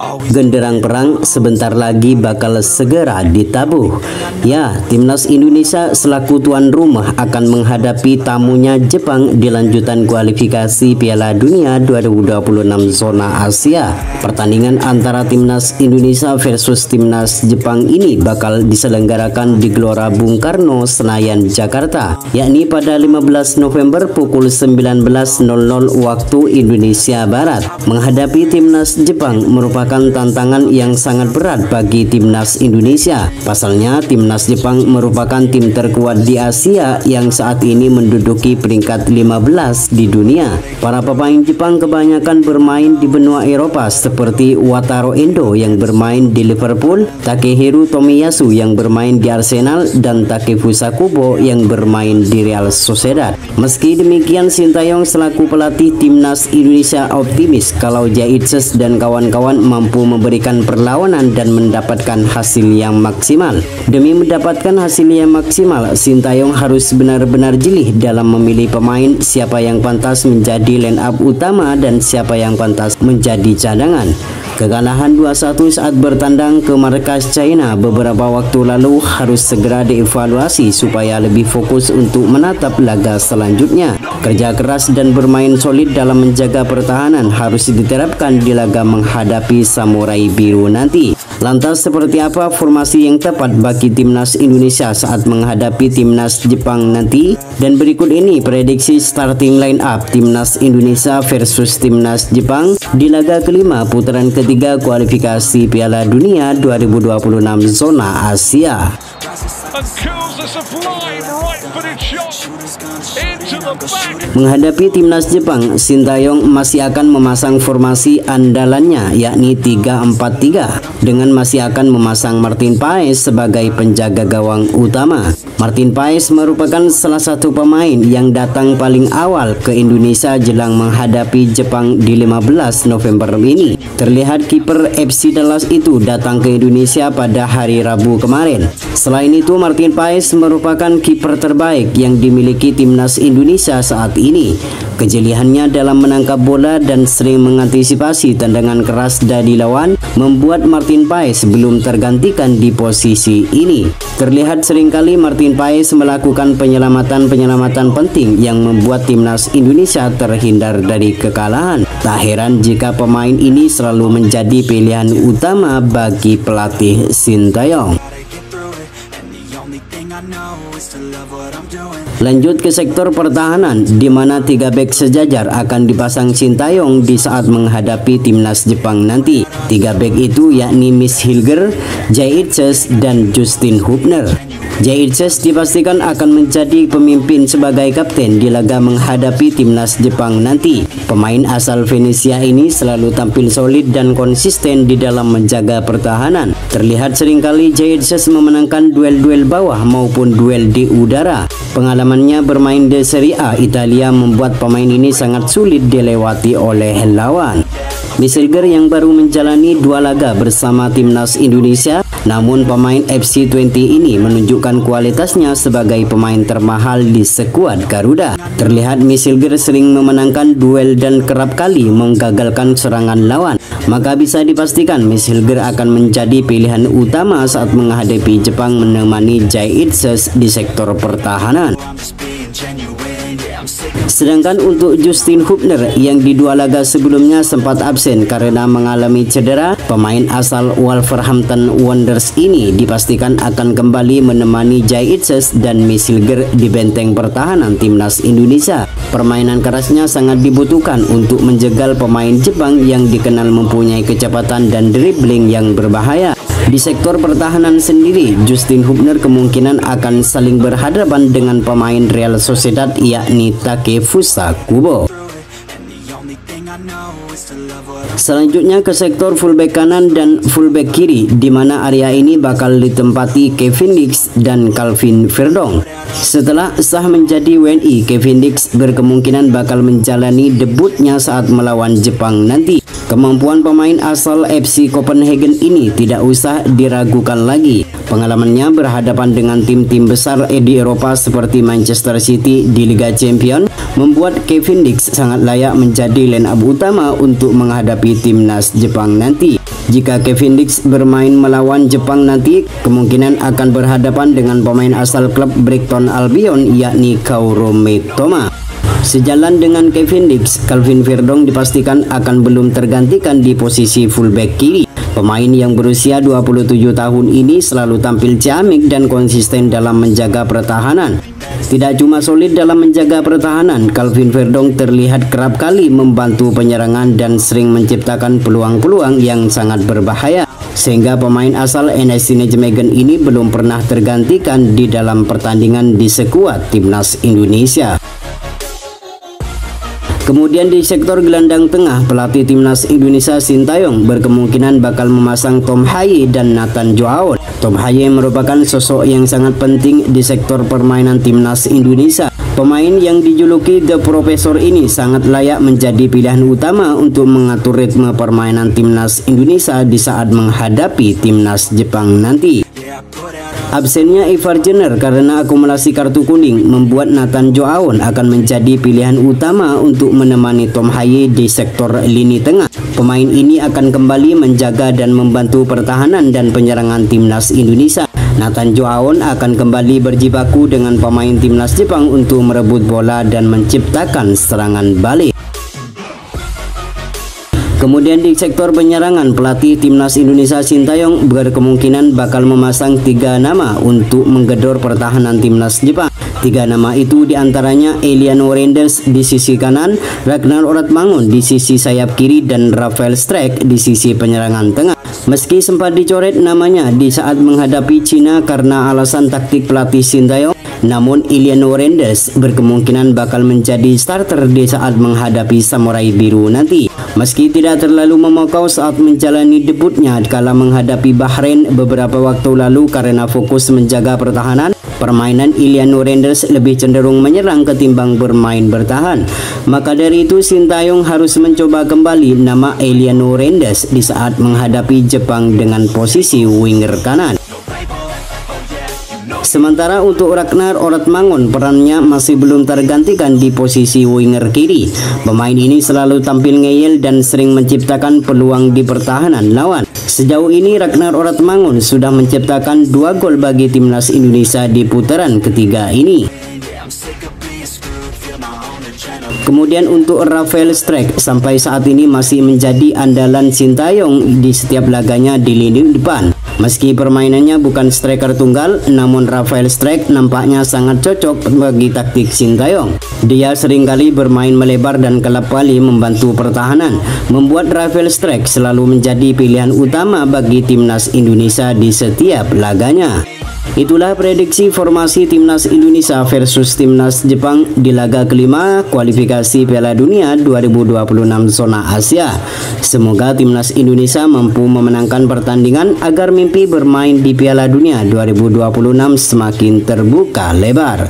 Genderang perang sebentar lagi bakal segera ditabuh. Ya, timnas Indonesia selaku tuan rumah akan menghadapi tamunya Jepang di lanjutan kualifikasi Piala Dunia 2026 zona Asia. Pertandingan antara timnas Indonesia versus timnas Jepang ini bakal diselenggarakan di Gelora Bung Karno, Senayan, Jakarta, yakni pada 15 November pukul 19.00 waktu Indonesia Barat. Menghadapi timnas Jepang merupakan tantangan yang sangat berat bagi timnas Indonesia. Pasalnya, timnas Jepang merupakan tim terkuat di Asia yang saat ini menduduki peringkat 15 di dunia. Para pemain Jepang kebanyakan bermain di benua Eropa seperti Wataru Endo yang bermain di Liverpool, Takehiro Tomiyasu yang bermain di Arsenal, dan Takefusa Kubo yang bermain di Real Sociedad. Meski demikian, Sintayong selaku pelatih timnas Indonesia optimis kalau Jaitses dan kawan-kawan mampu memberikan perlawanan dan mendapatkan hasil yang maksimal. Demi mendapatkan hasil yang maksimal, Sintayong harus benar-benar jeli dalam memilih pemain, siapa yang pantas menjadi line up utama dan siapa yang pantas menjadi cadangan. Kekalahan 2-1 saat bertandang ke markas China beberapa waktu lalu harus segera dievaluasi supaya lebih fokus untuk menatap laga selanjutnya. Kerja keras dan bermain solid dalam menjaga pertahanan harus diterapkan di laga menghadapi Samurai Biru nanti. Lantas seperti apa formasi yang tepat bagi timnas Indonesia saat menghadapi timnas Jepang nanti? Dan berikut ini prediksi starting line up timnas Indonesia versus timnas Jepang di laga kelima putaran ketiga kualifikasi Piala Dunia 2026 zona Asia. Menghadapi timnas Jepang, Sintayong masih akan memasang formasi andalannya yakni 3-4-3 dengan masih akan memasang Martin Paes sebagai penjaga gawang utama. Martin Paes merupakan salah satu pemain yang datang paling awal ke Indonesia jelang menghadapi Jepang di 15 November ini. Terlihat kiper FC Dallas itu datang ke Indonesia pada hari Rabu kemarin. Selain itu, Martin Paes merupakan kiper terbaik yang dimiliki timnas Indonesia saat ini. Kejeliannya dalam menangkap bola dan sering mengantisipasi tendangan keras dari lawan membuat Martin Paes belum tergantikan di posisi ini. Terlihat seringkali Martin Paes melakukan penyelamatan penting yang membuat timnas Indonesia terhindar dari kekalahan. Tak heran jika pemain ini selalu menjadi pilihan utama bagi pelatih Sintayong. Lanjut ke sektor pertahanan, di mana 3 bek sejajar akan dipasang Sintayong di saat menghadapi timnas Jepang nanti. 3 bek itu yakni Miss Hilger, Jaitses, dan Justin Hubner. Jaitses dipastikan akan menjadi pemimpin sebagai kapten di laga menghadapi timnas Jepang nanti. Pemain asal Venesia ini selalu tampil solid dan konsisten di dalam menjaga pertahanan. Terlihat seringkali Jaitses memenangkan duel-duel bawah maupun duel di udara. Pengalamannya bermain di Serie A Italia membuat pemain ini sangat sulit dilewati oleh lawan. Misilger yang baru menjalani 2 laga bersama timnas Indonesia, namun pemain FC20 ini menunjukkan kualitasnya sebagai pemain termahal di skuad Garuda. Terlihat Misilger sering memenangkan duel dan kerap kali menggagalkan serangan lawan. Maka bisa dipastikan Misilger akan menjadi pilihan utama saat menghadapi Jepang menemani Jaitses di sektor pertahanan. Sedangkan untuk Justin Hubner yang di 2 laga sebelumnya sempat absen karena mengalami cedera, pemain asal Wolverhampton Wanderers ini dipastikan akan kembali menemani Jaitses dan Misilger di benteng pertahanan timnas Indonesia. Permainan kerasnya sangat dibutuhkan untuk menjegal pemain Jepang yang dikenal mempunyai kecepatan dan dribbling yang berbahaya. Di sektor pertahanan sendiri, Justin Hubner kemungkinan akan saling berhadapan dengan pemain Real Sociedad yakni Takefusa Kubo. Selanjutnya ke sektor fullback kanan dan fullback kiri, di mana area ini bakal ditempati Kevin Dix dan Calvin Verdong. Setelah sah menjadi WNI, Kevin Dix berkemungkinan bakal menjalani debutnya saat melawan Jepang nanti. Kemampuan pemain asal FC Copenhagen ini tidak usah diragukan lagi. Pengalamannya berhadapan dengan tim-tim besar di Eropa seperti Manchester City di Liga Champions membuat Kevin Dix sangat layak menjadi line up utama untuk menghadapi timnas Jepang nanti. Jika Kevin Dix bermain melawan Jepang nanti, kemungkinan akan berhadapan dengan pemain asal klub Brighton Albion yakni Kaoru Mitoma. Sejalan dengan Kevin Dix, Calvin Verdong dipastikan akan belum tergantikan di posisi fullback kiri. Pemain yang berusia 27 tahun ini selalu tampil ciamik dan konsisten dalam menjaga pertahanan. Tidak cuma solid dalam menjaga pertahanan, Calvin Verdong terlihat kerap kali membantu penyerangan dan sering menciptakan peluang-peluang yang sangat berbahaya. Sehingga pemain asal NSC Nijmegen ini belum pernah tergantikan di dalam pertandingan di skuad timnas Indonesia. Kemudian di sektor gelandang tengah, pelatih timnas Indonesia Sintayong berkemungkinan bakal memasang Tom Haye dan Nathan Joaon. Tom Haye merupakan sosok yang sangat penting di sektor permainan timnas Indonesia. Pemain yang dijuluki The Professor ini sangat layak menjadi pilihan utama untuk mengatur ritme permainan timnas Indonesia di saat menghadapi timnas Jepang nanti. Absennya Ivar Jenner karena akumulasi kartu kuning membuat Nathan Joaon akan menjadi pilihan utama untuk menemani Tom Haye di sektor lini tengah. Pemain ini akan kembali menjaga dan membantu pertahanan dan penyerangan timnas Indonesia. Nathan Joaon akan kembali berjibaku dengan pemain timnas Jepang untuk merebut bola dan menciptakan serangan balik. Kemudian di sektor penyerangan, pelatih timnas Indonesia Sintayong berkemungkinan bakal memasang 3 nama untuk menggedor pertahanan timnas Jepang. 3 nama itu diantaranya Eliano Renders di sisi kanan, Ragnar Oratmangun di sisi sayap kiri, dan Rafael Strijk di sisi penyerangan tengah. Meski sempat dicoret namanya di saat menghadapi Cina karena alasan taktik pelatih Sintayong, namun Eliano Renders berkemungkinan bakal menjadi starter di saat menghadapi Samurai Biru nanti. Meski tidak terlalu memukau saat menjalani debutnya kala menghadapi Bahrain beberapa waktu lalu karena fokus menjaga pertahanan, permainan Eliano Renders lebih cenderung menyerang ketimbang bermain bertahan. Maka dari itu Sintayong harus mencoba kembali nama Eliano Renders di saat menghadapi Jepang dengan posisi winger kanan. Sementara untuk Ragnar Oratmangun, perannya masih belum tergantikan di posisi winger kiri. Pemain ini selalu tampil ngeyel dan sering menciptakan peluang di pertahanan lawan. Sejauh ini Ragnar Oratmangun sudah menciptakan 2 gol bagi timnas Indonesia di putaran ketiga ini. Kemudian untuk Rafael Strijk, sampai saat ini masih menjadi andalan Sintayong di setiap laganya di lini depan. Meski permainannya bukan striker tunggal, namun Rafael Strijk nampaknya sangat cocok bagi taktik Sintayong. Dia seringkali bermain melebar dan kerap kali membantu pertahanan, membuat Rafael Strijk selalu menjadi pilihan utama bagi timnas Indonesia di setiap laganya. Itulah prediksi formasi timnas Indonesia versus timnas Jepang di laga kelima kualifikasi Piala Dunia 2026 zona Asia. Semoga timnas Indonesia mampu memenangkan pertandingan agar mimpi bermain di Piala Dunia 2026 semakin terbuka lebar.